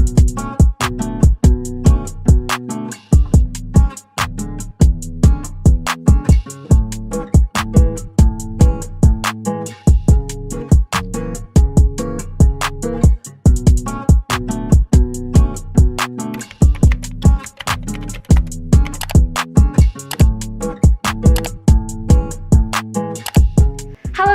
Halo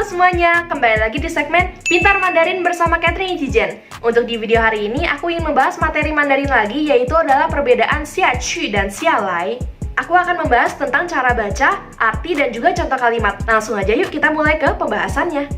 semuanya, kembali lagi di segmen Pintar Mandarin bersama Catherine Jijen. Untuk di video hari ini, aku ingin membahas materi Mandarin lagi, yaitu adalah perbedaan xia qu dan xia lai. Aku akan membahas tentang cara baca, arti, dan juga contoh kalimat. Langsung aja yuk kita mulai ke pembahasannya.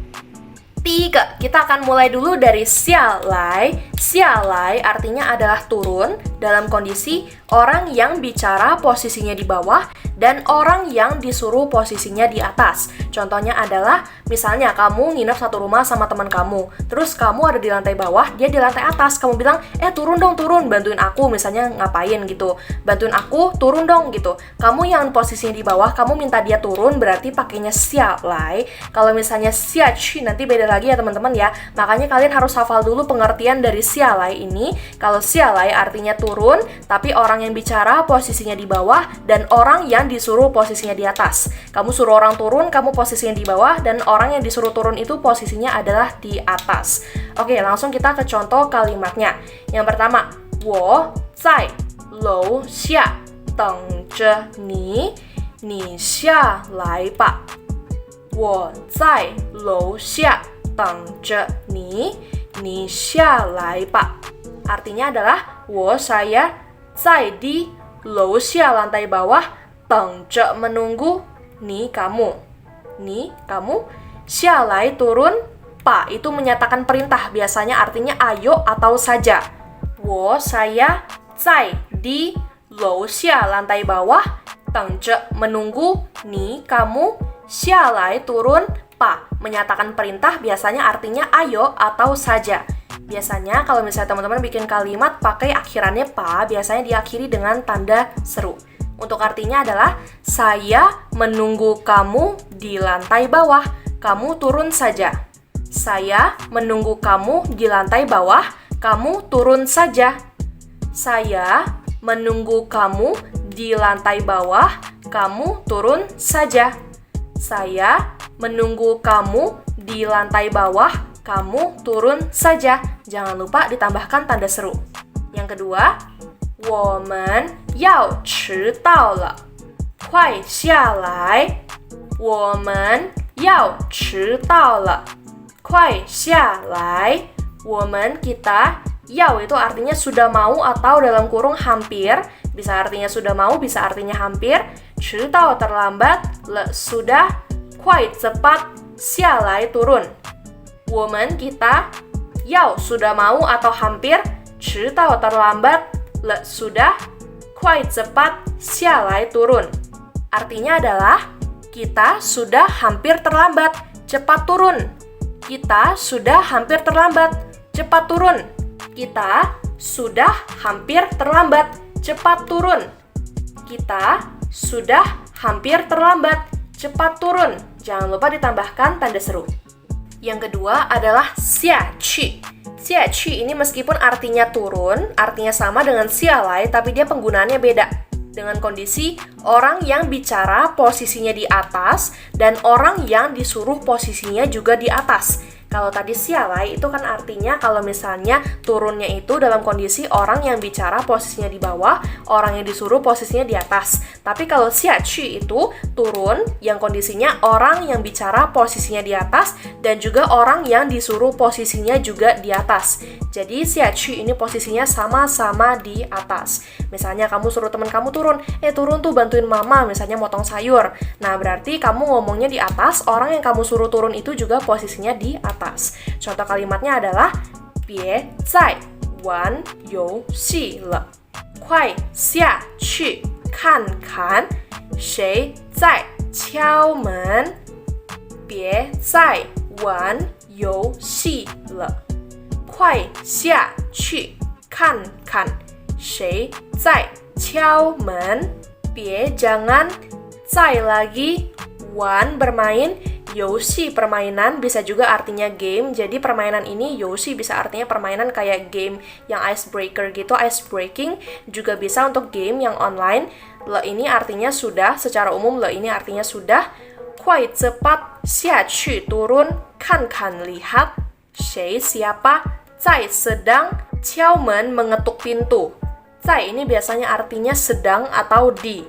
Tiga, kita akan mulai dulu dari xia lai. Xia lai artinya adalah turun dalam kondisi orang yang bicara posisinya di bawah dan orang yang disuruh posisinya di atas. Contohnya adalah, misalnya kamu nginep satu rumah sama teman kamu, terus kamu ada di lantai bawah, dia di lantai atas, kamu bilang, turun dong, turun, bantuin aku, misalnya ngapain gitu, bantuin aku, turun dong gitu. Kamu yang posisinya di bawah, kamu minta dia turun, berarti pakainya xia lai. Kalau misalnya xia qu, nanti beda lagi ya teman-teman ya, makanya kalian harus hafal dulu pengertian dari xia lai ini. Kalau xia lai artinya turun, tapi orang yang bicara posisinya di bawah, dan orang yang disuruh posisinya di atas. Kamu suruh orang turun, kamu posisinya di bawah, dan orang yang disuruh turun itu posisinya adalah di atas. Oke, langsung kita ke contoh kalimatnya. Yang pertama, 我在楼下等着你，你下来吧。我在楼下等着你，你下来吧。Artinya adalah, saya di楼下lantai bawah, 等着 menunggu, ni kamu, xia lai turun, pa itu menyatakan perintah, biasanya artinya ayo atau saja. Saya di lou xia lantai bawah, 等着 menunggu, ni kamu, xia lai turun, pa menyatakan perintah, biasanya artinya ayo atau saja. Biasanya kalau misalnya teman-teman bikin kalimat pakai akhirannya pa, biasanya diakhiri dengan tanda seru. Untuk artinya adalah, saya menunggu kamu di lantai bawah, kamu turun saja. Saya menunggu kamu di lantai bawah, kamu turun saja. Saya menunggu kamu di lantai bawah, kamu turun saja. Saya menunggu kamu di lantai bawah, kamu turun saja. Jangan lupa ditambahkan tanda seru. Yang kedua, 我们要迟到了，快下来。我们要迟到了，快下来。我们 kita, 要 itu artinya sudah mau atau dalam kurung hampir, bisa artinya sudah mau, bisa artinya hampir. 迟到 terlambat, 了 sudah, 快 cepat, 下来 turun. 我们 kita, 要 sudah mau atau hampir, 迟到 terlambat, 了 sudah, 快 cepat, 下来 turun. Artinya adalah, kita sudah hampir terlambat, cepat turun. Kita sudah hampir terlambat, cepat turun. Kita sudah hampir terlambat, cepat turun. Kita sudah hampir terlambat, cepat turun. Jangan lupa ditambahkan tanda seru. Yang kedua adalah xia qu. Xia qu ini meskipun artinya turun, artinya sama dengan xia lai, tapi dia penggunaannya beda. Dengan kondisi orang yang bicara posisinya di atas dan orang yang disuruh posisinya juga di atas. Kalau tadi xia lai itu kan artinya kalau misalnya turunnya itu dalam kondisi orang yang bicara posisinya di bawah, orang yang disuruh posisinya di atas. Tapi kalau xia qu itu turun yang kondisinya orang yang bicara posisinya di atas dan juga orang yang disuruh posisinya juga di atas. Jadi xia qu ini posisinya sama-sama di atas. Misalnya kamu suruh teman kamu turun, turun tuh bantuin mama, misalnya motong sayur. Nah, berarti kamu ngomongnya di atas, orang yang kamu suruh turun itu juga posisinya di atas. Contoh kalimatnya adalah, 别再玩游戏了，快下去看看谁在敲门。别再玩游戏了，快下去看看谁在敲门。别 jangan 再 lagi 玩 bermain Yoshi permainan bisa juga artinya game. Jadi permainan ini Yoshi bisa artinya permainan kayak game yang icebreaker gitu, ice breaking. Juga bisa untuk game yang online. Le ini artinya sudah, secara umum le ini artinya sudah. Kuai cepat, xiaci turun, kan lihat.谁 siapa, zai sedang, qiao men mengetuk pintu. Zai ini biasanya artinya sedang atau di.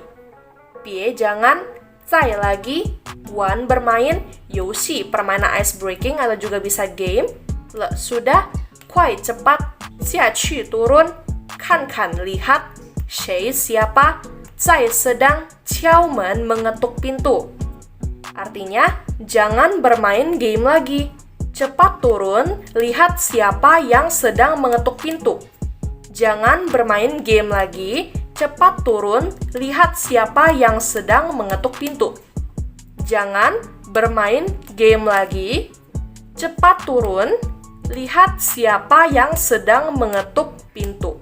Bie jangan, zai lagi, Wan bermain, Yoshi permainan ice breaking atau juga bisa game. Le sudah, kuai cepat, xiaci turun, kan lihat.谁 siapa, zai sedang, qiao men mengetuk pintu. Artinya, jangan bermain game lagi. Cepat turun, lihat siapa yang sedang mengetuk pintu. Jangan bermain game lagi. Cepat turun, lihat siapa yang sedang mengetuk pintu. Jangan bermain game lagi. Cepat turun, lihat siapa yang sedang mengetuk pintu.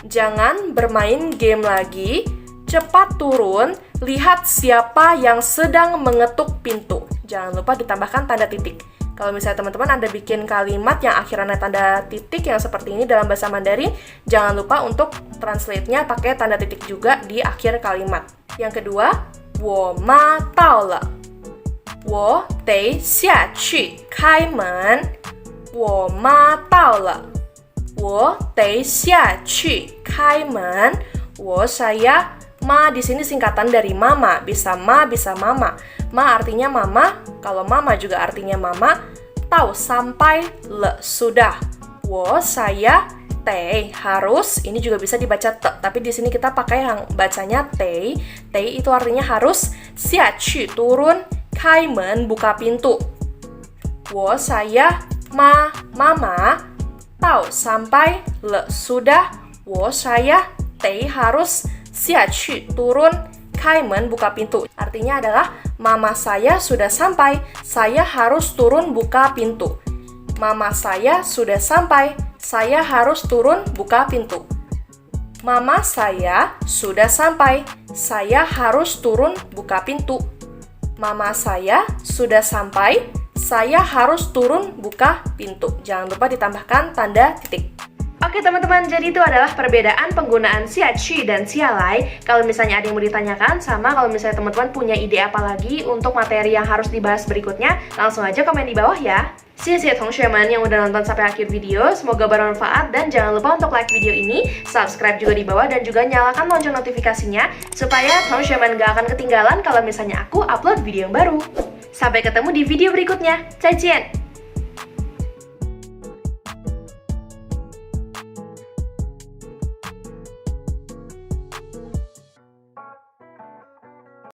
Jangan bermain game lagi. Cepat turun, lihat siapa yang sedang mengetuk pintu. Jangan lupa ditambahkan tanda titik. Kalau misalnya teman-teman Anda bikin kalimat yang akhirannya tanda titik yang seperti ini dalam bahasa Mandarin, jangan lupa untuk translate-nya pakai tanda titik juga di akhir kalimat. Yang kedua, 我妈到了，我得下去开门。我妈到了，我得下去开门。我 saya ma di sini singkatan dari mama, bisa ma bisa mama. Ma artinya mama, kalau mama juga artinya mama. Tau sampai, le sudah. Wo saya tei harus, ini juga bisa dibaca te, tapi di sini kita pakai yang bacanya tei. Tei itu artinya harus. Xiaci turun, kaimen buka pintu. Wo saya mama. Tau sampai, le sudah. Wo saya tei harus. Xiaci turun, kaimen buka pintu. Artinya adalah mama saya sudah sampai, saya harus turun buka pintu. Mama saya sudah sampai, saya harus turun buka pintu. Mama saya sudah sampai, saya harus turun buka pintu. Mama saya sudah sampai, saya harus turun buka pintu. Jangan lupa ditambahkan tanda titik. Oke teman-teman, jadi itu adalah perbedaan penggunaan xiaci dan xialai. Kalau misalnya ada yang mau ditanyakan, sama kalau misalnya teman-teman punya ide apa lagi untuk materi yang harus dibahas berikutnya, langsung aja komen di bawah ya. Xie teman-teman yang udah nonton sampai akhir video, semoga bermanfaat dan jangan lupa untuk like video ini, subscribe juga di bawah dan juga nyalakan lonceng notifikasinya supaya teman-teman gak akan ketinggalan kalau misalnya aku upload video yang baru. Sampai ketemu di video berikutnya. 再见!